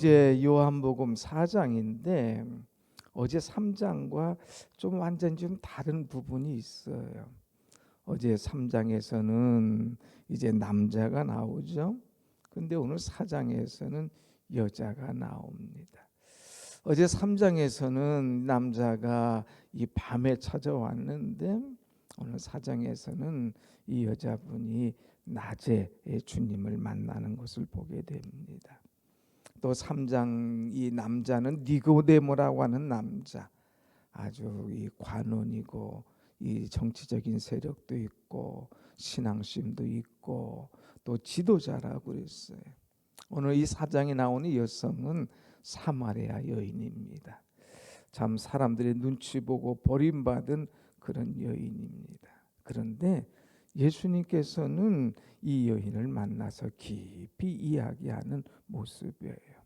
이제 요한복음 4장인데 어제 3장과 좀 완전히 좀 다른 부분이 있어요. 어제 3장에서는 이제 남자가 나오죠. 근데 오늘 4장에서는 여자가 나옵니다. 어제 3장에서는 남자가 이 밤에 찾아왔는데 오늘 4장에서는 이 여자분이 낮에 주님을 만나는 것을 보게 됩니다. 또 3장 이 남자는 니고데모라고 하는 남자, 아주 이 관원이고 이 정치적인 세력도 있고 신앙심도 있고 또 지도자라고 그랬어요. 오늘 이 4장에 나오는 여성은 사마리아 여인입니다. 참 사람들의 눈치 보고 버림받은 그런 여인입니다. 그런데 예수님께서는 이 여인을 만나서 깊이 이야기하는 모습이에요.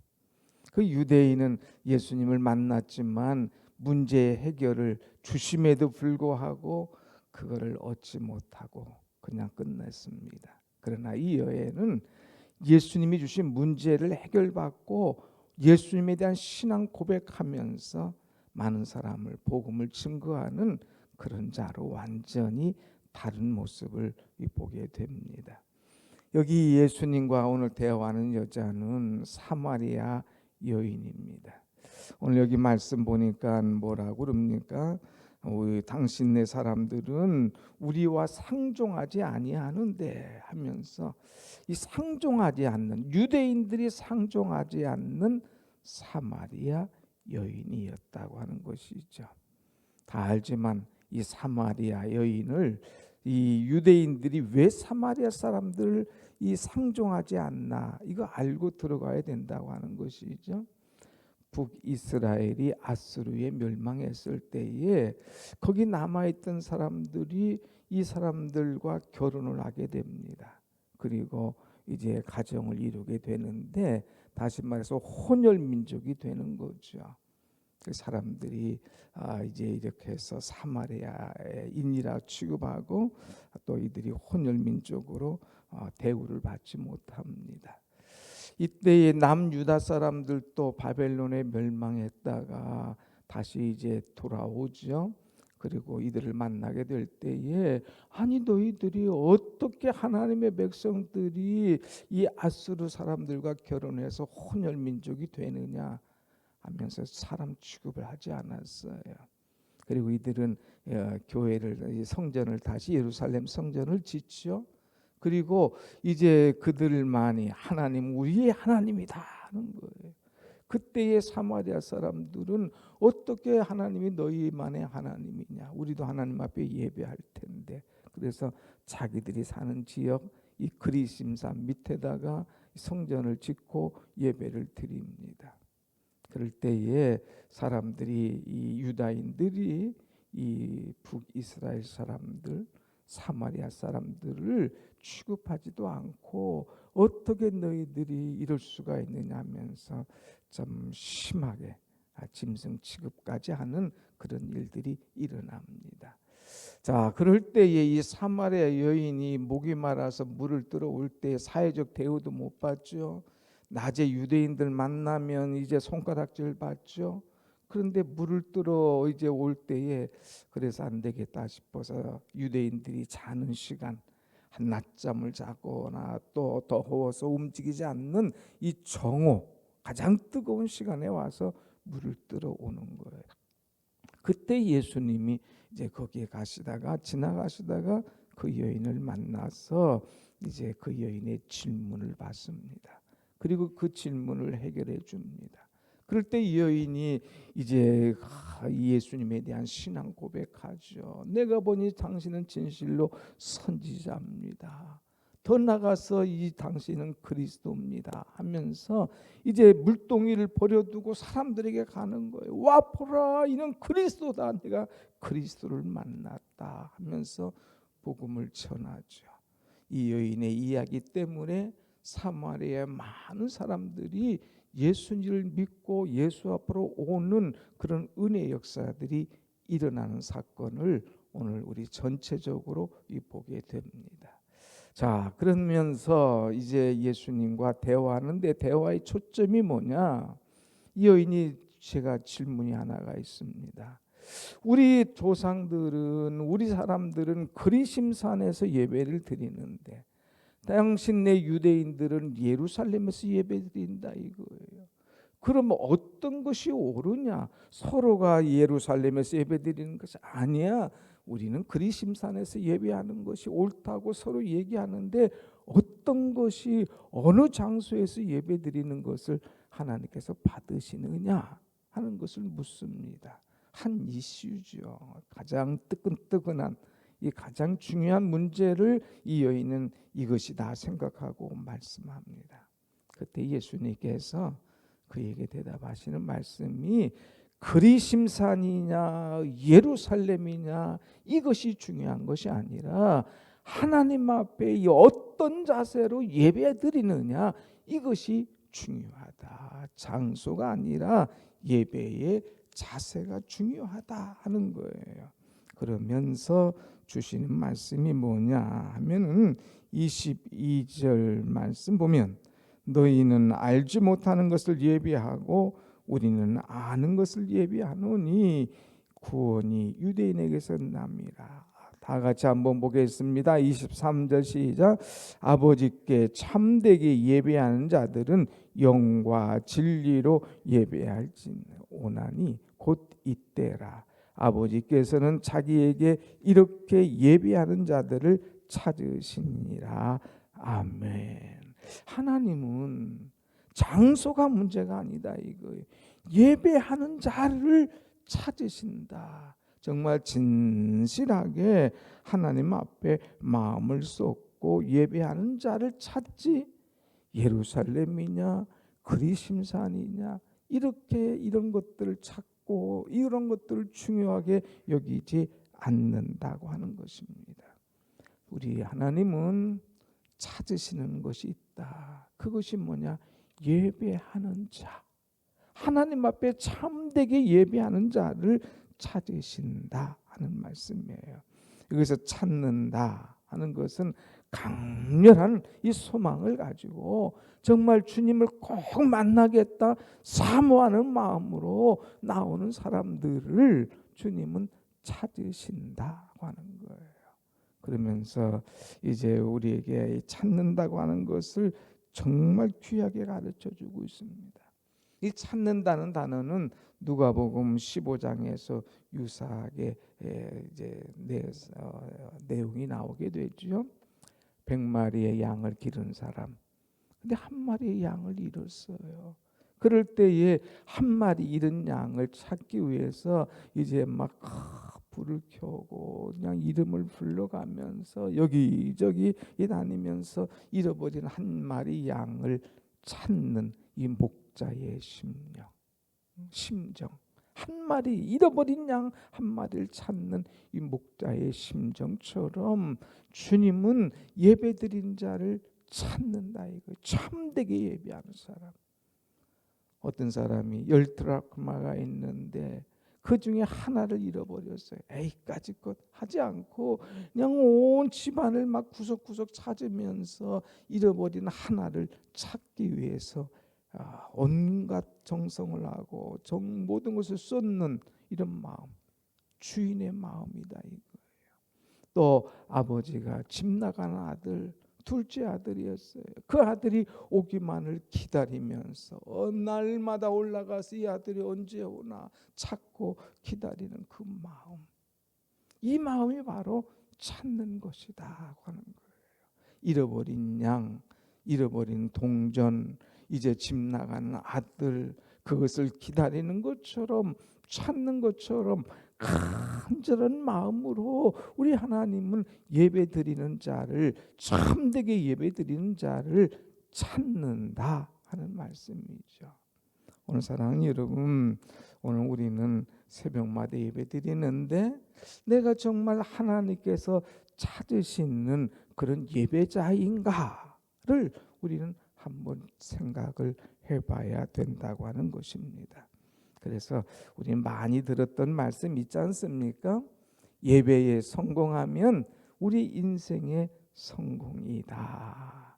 그 유대인은 예수님을 만났지만 문제의 해결을 주심에도 불구하고 그거를 얻지 못하고 그냥 끝냈습니다. 그러나 이 여인은 예수님이 주신 문제를 해결받고 예수님에 대한 신앙 고백하면서 많은 사람을 복음을 증거하는 그런 자로 완전히 다른 모습을 보게 됩니다. 여기 예수님과 오늘 대화하는 여자는 사마리아 여인입니다. 오늘 여기 말씀 보니까 뭐라고 그럽니까? 당신네 사람들은 우리와 상종하지 아니하는데 하면서 이 상종하지 않는 유대인들이 상종하지 않는 사마리아 여인이었다고 하는 것이죠. 다 알지만 이 사마리아 여인을 이 유대인들이 왜 사마리아 사람들을 이 상종하지 않나 이거 알고 들어가야 된다고 하는 것이죠. 북이스라엘이 아수르에 멸망했을 때에 거기 남아있던 사람들이 이 사람들과 결혼을 하게 됩니다. 그리고 이제 가정을 이루게 되는데 다시 말해서 혼혈 민족이 되는 거죠. 그 사람들이 이제 이렇게 해서 사마리아인이라 취급하고 또 이들이 혼혈 민족으로 대우를 받지 못합니다. 이때의 남유다 사람들도 바벨론에 멸망했다가 다시 이제 돌아오죠. 그리고 이들을 만나게 될 때에 아니 너희들이 어떻게 하나님의 백성들이 이 아수르 사람들과 결혼해서 혼혈 민족이 되느냐 하면서 사람 취급을 하지 않았어요. 그리고 이들은 교회를 성전을 다시 예루살렘 성전을 짓죠. 그리고 이제 그들만이 하나님 우리의 하나님이다 하는 거예요. 그때의 사마리아 사람들은 어떻게 하나님이 너희만의 하나님이냐 우리도 하나님 앞에 예배할 텐데 그래서 자기들이 사는 지역 이 그리심산 밑에다가 성전을 짓고 예배를 드립니다. 그럴 때에 사람들이 이 유다인들이 이 북이스라엘 사람들 사마리아 사람들을 취급하지도 않고 어떻게 너희들이 이럴 수가 있느냐 하면서 좀 심하게 짐승 취급까지 하는 그런 일들이 일어납니다. 자, 그럴 때에 이 사마리아 여인이 목이 마라서 물을 뜨러 올 때 사회적 대우도 못 받죠. 낮에 유대인들 만나면 이제 손가락질 받죠. 그런데 물을 뜨러 이제 올 때에 그래서 안 되겠다 싶어서 유대인들이 자는 시간 한 낮잠을 자거나 또 더워서 움직이지 않는 이 정오 가장 뜨거운 시간에 와서 물을 뜨러 오는 거예요. 그때 예수님이 이제 거기에 지나가시다가 그 여인을 만나서 이제 그 여인의 질문을 받습니다. 그리고 그 질문을 해결해 줍니다. 그럴 때 이 여인이 이제 예수님에 대한 신앙 고백하죠. 내가 보니 당신은 진실로 선지자입니다. 더 나가서 이 당신은 그리스도입니다 하면서 이제 물동이를 버려두고 사람들에게 가는 거예요. 와 보라 이는 그리스도다. 내가 그리스도를 만났다 하면서 복음을 전하죠. 이 여인의 이야기 때문에 사마리아의 많은 사람들이 예수님을 믿고 예수 앞으로 오는 그런 은혜 역사들이 일어나는 사건을 오늘 우리 전체적으로 보게 됩니다. 자, 그러면서 이제 예수님과 대화하는데 대화의 초점이 뭐냐? 이 여인이 제가 질문이 하나가 있습니다. 우리 조상들은 우리 사람들은 그리심산에서 예배를 드리는데 당신네 유대인들은 예루살렘에서 예배드린다 이거예요. 그러면 어떤 것이 옳으냐? 서로가 예루살렘에서 예배드리는 것이 아니야. 우리는 그리심산에서 예배하는 것이 옳다고 서로 얘기하는데 어떤 것이 어느 장소에서 예배드리는 것을 하나님께서 받으시느냐 하는 것을 묻습니다. 한 이슈죠. 가장 뜨끈뜨끈한 이 가장 중요한 문제를 이 여인은 이것이다 생각하고 말씀합니다. 그때 예수님께서 그에게 대답하시는 말씀이 그리심산이냐 예루살렘이냐 이것이 중요한 것이 아니라 하나님 앞에 이 어떤 자세로 예배드리느냐 이것이 중요하다. 장소가 아니라 예배의 자세가 중요하다 하는 거예요. 그러면서 주시는 말씀이 뭐냐 하면은 22절 말씀 보면 너희는 알지 못하는 것을 예비하고 우리는 아는 것을 예비하노니 구원이 유대인에게서 납니다. 다 같이 한번 보겠습니다. 23절 시작. 아버지께 참되게 예배하는 자들은 영과 진리로 예배할진 오나니 곧 이때라. 아버지께서는 자기에게 이렇게 예배하는 자들을 찾으시니라. 아멘. 하나님은 장소가 문제가 아니다 이거예요. 예배하는 자를 찾으신다. 정말 진실하게 하나님 앞에 마음을 쏟고 예배하는 자를 찾지 예루살렘이냐 그리심산이냐 이렇게 이런 것들을 찾고 이런 것들을 중요하게 여기지 않는다고 하는 것입니다. 우리 하나님은 찾으시는 것이 있다. 그것이 뭐냐? 예배하는 자. 하나님 앞에 참되게 예배하는 자를 찾으신다 하는 말씀이에요. 여기서 찾는다 하는 것은 강렬한 이 소망을 가지고 정말 주님을 꼭 만나겠다 사모하는 마음으로 나오는 사람들을 주님은 찾으신다고 하는 거예요. 그러면서 이제 우리에게 찾는다고 하는 것을 정말 귀하게 가르쳐 주고 있습니다. 이 찾는다는 단어는 누가복음 15장에서 유사하게 이제 내용이 나오게 되죠. 100마리의 양을 기른 사람. 근데 한 마리의 양을 잃었어요. 그럴 때에 한 마리 잃은 양을 찾기 위해서 이제 막 불을 켜고 그냥 이름을 불러가면서 여기저기 다니면서 잃어버린 한 마리 양을 찾는 이 목자의 심정. 한 마리 잃어버린 양 한 마리를 찾는 이 목자의 심정처럼 주님은 예배드린 자를 찾는다 이거. 참되게 예배하는 사람. 어떤 사람이 10드라크마가 있는데 그 중에 하나를 잃어버렸어요. 에이까짓것 하지 않고 그냥 온 집안을 막 구석구석 찾으면서 잃어버린 하나를 찾기 위해서 온갖 정성을 하고 모든 것을 쏟는 이런 마음, 주인의 마음이다 이거예요. 또 아버지가 집 나가는 아들, 둘째 아들이었어요. 그 아들이 오기만을 기다리면서 날마다 올라가서 이 아들이 언제 오나 찾고 기다리는 그 마음. 이 마음이 바로 찾는 것이다 하는 거예요. 잃어버린 양, 잃어버린 동전, 이제 집 나가는 아들, 그것을 기다리는 것처럼 찾는 것처럼 간절한 마음으로 우리 하나님은 예배드리는 자를 참되게 예배드리는 자를 찾는다 하는 말씀이죠. 오늘 사랑하는 여러분, 오늘 우리는 새벽마다 예배드리는데 내가 정말 하나님께서 찾으시는 그런 예배자인가를 우리는 한번 생각을 해봐야 된다고 하는 것입니다. 그래서 우리는 많이 들었던 말씀 있지 않습니까? 예배에 성공하면 우리 인생의 성공이다.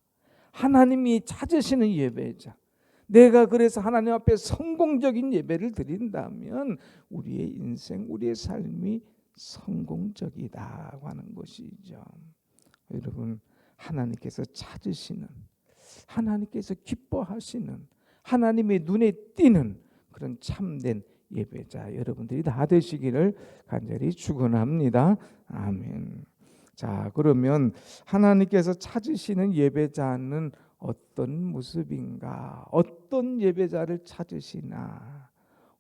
하나님이 찾으시는 예배자. 내가 그래서 하나님 앞에 성공적인 예배를 드린다면 우리의 인생, 우리의 삶이 성공적이다고 하는 것이죠. 여러분, 하나님께서 찾으시는, 하나님께서 기뻐하시는, 하나님의 눈에 띄는 그런 참된 예배자 여러분들이 다 되시기를 간절히 축원합니다. 아멘. 자, 그러면 하나님께서 찾으시는 예배자는 어떤 모습인가? 어떤 예배자를 찾으시나?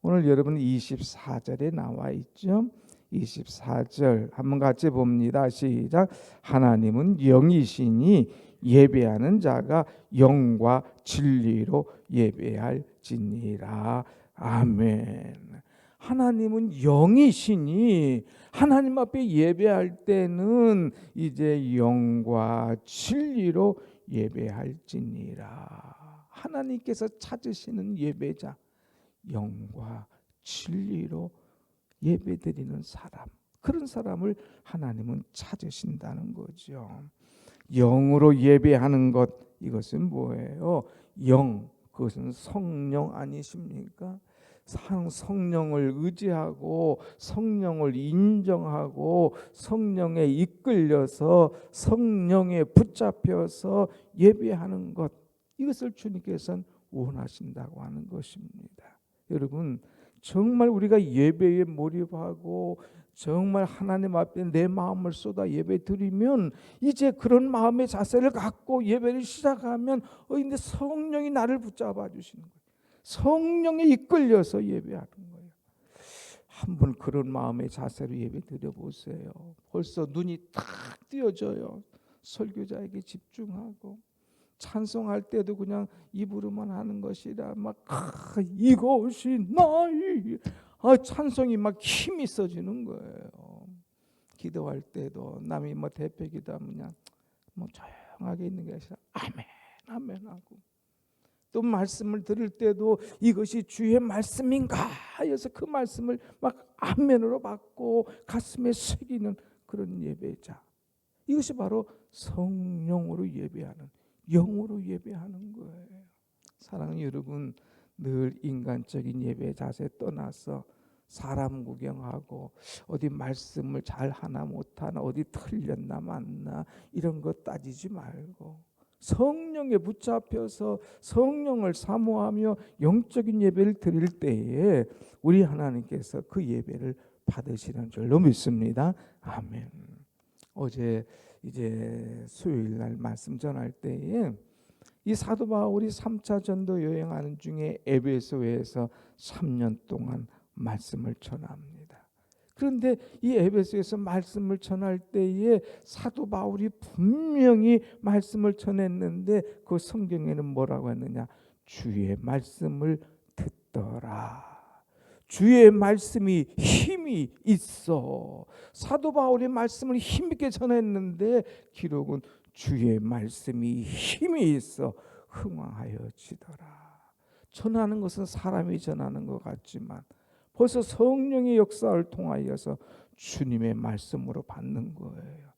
오늘 여러분 24절에 나와 있죠. 24절 한번 같이 봅니다. 시작. 하나님은 영이시니 예배하는 자가 영과 진리로 예배할지니라. 아멘. 하나님은 영이시니 하나님 앞에 예배할 때는 이제 영과 진리로 예배할지니라. 하나님께서 찾으시는 예배자, 영과 진리로 예배드리는 사람, 그런 사람을 하나님은 찾으신다는 거죠. 영으로 예배하는 것, 이것은 뭐예요? 영, 그것은 성령 아니십니까? 성령을 의지하고 성령을 인정하고 성령에 이끌려서 성령에 붙잡혀서 예배하는 것, 이것을 주님께서는 원하신다고 하는 것입니다. 여러분, 정말 우리가 예배에 몰입하고 정말 하나님 앞에 내 마음을 쏟아 예배 드리면 이제 그런 마음의 자세를 갖고 예배를 시작하면 근데 성령이 나를 붙잡아 주시는 거예요. 성령에 이끌려서 예배하는 거예요. 한번 그런 마음의 자세로 예배 드려보세요. 벌써 눈이 탁 띄어져요. 설교자에게 집중하고 찬송할 때도 그냥 입으로만 하는 것이라 막 이것이 나의 찬송이 막 힘이 있어지는 거예요. 기도할 때도 남이 뭐 대표 기도하면 그냥 뭐 조용하게 있는 게 아니라 아멘 아멘 하고, 또 말씀을 들을 때도 이것이 주의 말씀인가 해서 그 말씀을 막 아멘으로 받고 가슴에 새기는 그런 예배자, 이것이 바로 성령으로 예배하는, 영으로 예배하는 거예요. 사랑하는 여러분, 늘 인간적인 예배 자세 떠나서 사람 구경하고 어디 말씀을 잘 하나 못하나 어디 틀렸나 맞나 이런 거 따지지 말고 성령에 붙잡혀서 성령을 사모하며 영적인 예배를 드릴 때에 우리 하나님께서 그 예배를 받으시는 줄로 믿습니다. 아멘. 어제 이제 수요일 날 말씀 전할 때에 이 사도 바울이 3차 전도 여행하는 중에 에베소에서 3년 동안 말씀을 전합니다. 그런데 이 에베소에서 말씀을 전할 때에 사도 바울이 분명히 말씀을 전했는데 그 성경에는 뭐라고 했느냐? 주의 말씀을 듣더라. 주의 말씀이 힘이 있어. 사도 바울이 말씀을 힘있게 전했는데 기록은 주의 말씀이 힘이 있어 흥왕하여지더라. 전하는 것은 사람이 전하는 것 같지만 벌써 성령의 역사를 통하여서 주님의 말씀으로 받는 거예요.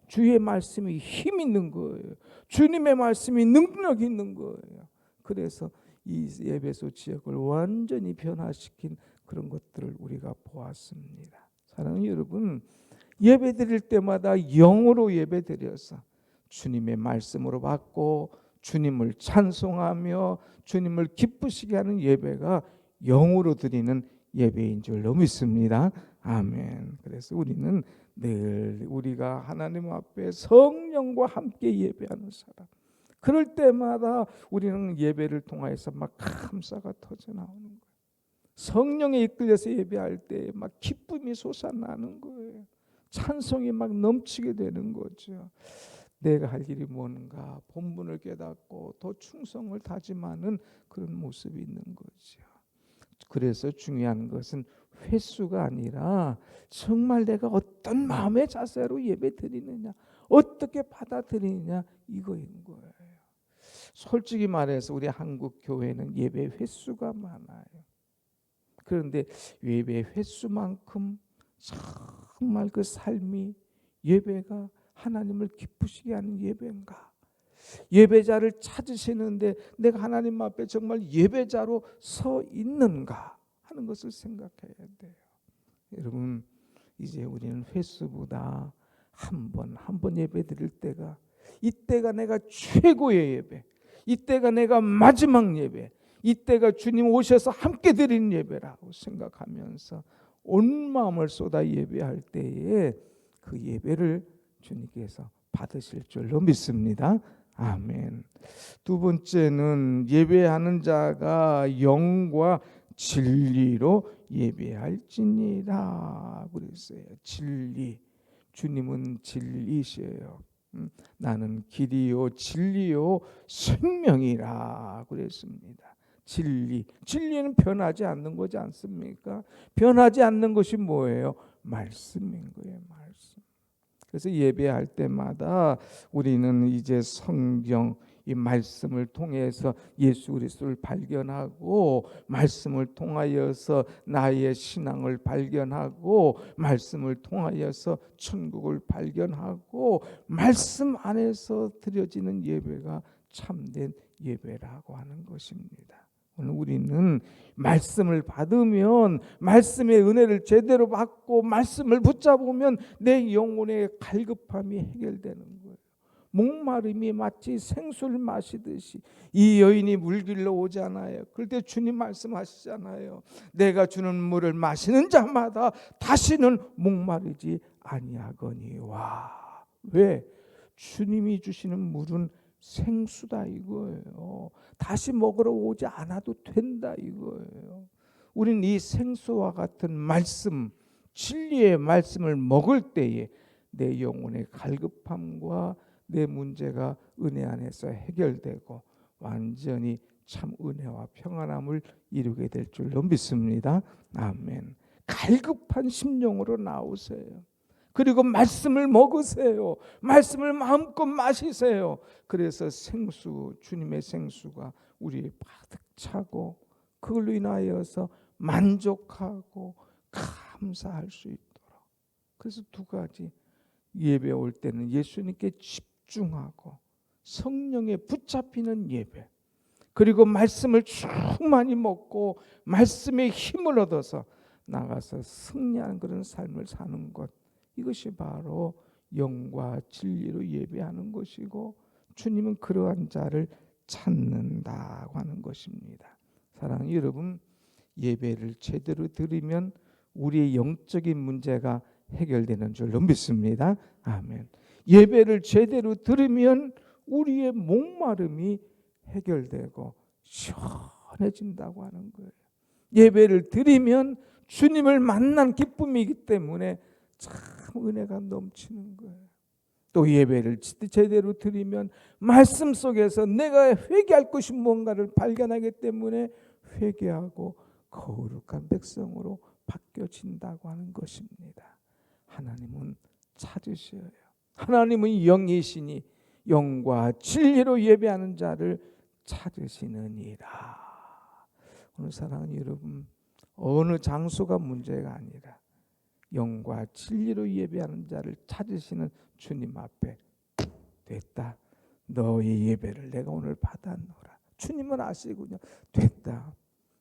주의 말씀이 힘 있는 거예요. 주님의 말씀이 능력 있는 거예요. 그래서 이 에베소 지역을 완전히 변화시킨 그런 것들을 우리가 보았습니다. 사랑하는 여러분, 예배 드릴 때마다 영으로 예배 드려서 주님의 말씀으로 받고 주님을 찬송하며 주님을 기쁘시게 하는 예배가 영으로 드리는 예배인 줄로 믿습니다. 아멘. 그래서 우리는 늘 우리가 하나님 앞에 성령과 함께 예배하는 사람, 그럴 때마다 우리는 예배를 통하여서 막 감사가 터져 나오는 거예요. 성령에 이끌려서 예배할 때 막 기쁨이 솟아나는 거예요. 찬송이 막 넘치게 되는 거죠. 내가 할 일이 뭔가 본분을 깨닫고 더 충성을 다짐하는 그런 모습이 있는 거죠. 그래서 중요한 것은 횟수가 아니라 정말 내가 어떤 마음의 자세로 예배 드리느냐, 어떻게 받아들이느냐, 이거인 거예요. 솔직히 말해서 우리 한국 교회는 예배 횟수가 많아요. 그런데 예배 횟수만큼 정말 그 삶이, 예배가 하나님을 기쁘시게 하는 예배인가? 예배자를 찾으시는데 내가 하나님 앞에 정말 예배자로 서 있는가 하는 것을 생각해야 돼요. 여러분, 이제 우리는 횟수보다 한 번 예배 드릴 때가, 이때가 내가 최고의 예배, 이때가 내가 마지막 예배, 이때가 주님 오셔서 함께 드리는 예배라고 생각하면서 온 마음을 쏟아 예배할 때에 그 예배를 주님께서 받으실 줄로 믿습니다. 아멘. 두 번째는 예배하는 자가 영과 진리로 예배할지니라 그랬어요. 진리. 주님은 진리시에요. 나는 길이요 진리요 생명이라 그랬습니다. 진리. 진리는 변하지 않는 거지 않습니까? 변하지 않는 것이 뭐예요? 말씀인 거예요. 말씀. 그래서 예배할 때마다 우리는 이제 성경 이 말씀을 통해서 예수 그리스도를 발견하고, 말씀을 통하여서 나의 신앙을 발견하고, 말씀을 통하여서 천국을 발견하고, 말씀 안에서 드려지는 예배가 참된 예배라고 하는 것입니다. 오늘 우리는 말씀을 받으면, 말씀의 은혜를 제대로 받고 말씀을 붙잡으면 내 영혼의 갈급함이 해결되는 거예요. 목마름이 마치 생수를 마시듯이 이 여인이 물길로 오잖아요. 그럴 때 주님 말씀하시잖아요. 내가 주는 물을 마시는 자마다 다시는 목마르지 아니하거니와. 왜? 주님이 주시는 물은 생수다 이거예요. 다시 먹으러 오지 않아도 된다 이거예요. 우리는 이 생수와 같은 말씀, 진리의 말씀을 먹을 때에 내 영혼의 갈급함과 내 문제가 은혜 안에서 해결되고 완전히 참 은혜와 평안함을 이루게 될 줄로 믿습니다. 아멘. 갈급한 심령으로 나오세요. 그리고 말씀을 먹으세요. 말씀을 마음껏 마시세요. 그래서 생수, 주님의 생수가 우리의 가득 차고 그걸로 인하여서 만족하고 감사할 수 있도록. 그래서 두 가지, 예배 올 때는 예수님께 집중하고 성령에 붙잡히는 예배, 그리고 말씀을 충만히 먹고 말씀의 힘을 얻어서 나가서 승리하는 그런 삶을 사는 것, 이것이 바로 영과 진리로 예배하는 것이고 주님은 그러한 자를 찾는다고 하는 것입니다. 사랑하는 여러분, 예배를 제대로 드리면 우리의 영적인 문제가 해결되는 줄로 믿습니다. 아멘. 예배를 제대로 들으면 우리의 목마름이 해결되고 시원해진다고 하는 거예요. 예배를 드리면 주님을 만난 기쁨이기 때문에 참 은혜가 넘치는 거예요. 또 예배를 제대로 드리면 말씀 속에서 내가 회개할 것이 뭔가를 발견하기 때문에 회개하고 거룩한 백성으로 바뀌어진다고 하는 것입니다. 하나님은 찾으셔요. 하나님은 영이시니 영과 진리로 예배하는 자를 찾으시느니라. 오늘 사랑하는 여러분, 어느 장소가 문제가 아니라 영과 진리로 예배하는 자를 찾으시는 주님 앞에 됐다. 너의 예배를 내가 오늘 받았노라. 주님은 아시군요. 됐다.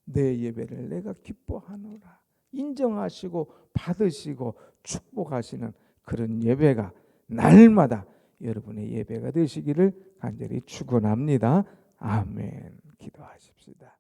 내 예배를 내가 기뻐하노라. 인정하시고 받으시고 축복하시는 그런 예배가 날마다 여러분의 예배가 되시기를 간절히 축원합니다. 아멘. 기도하십시다.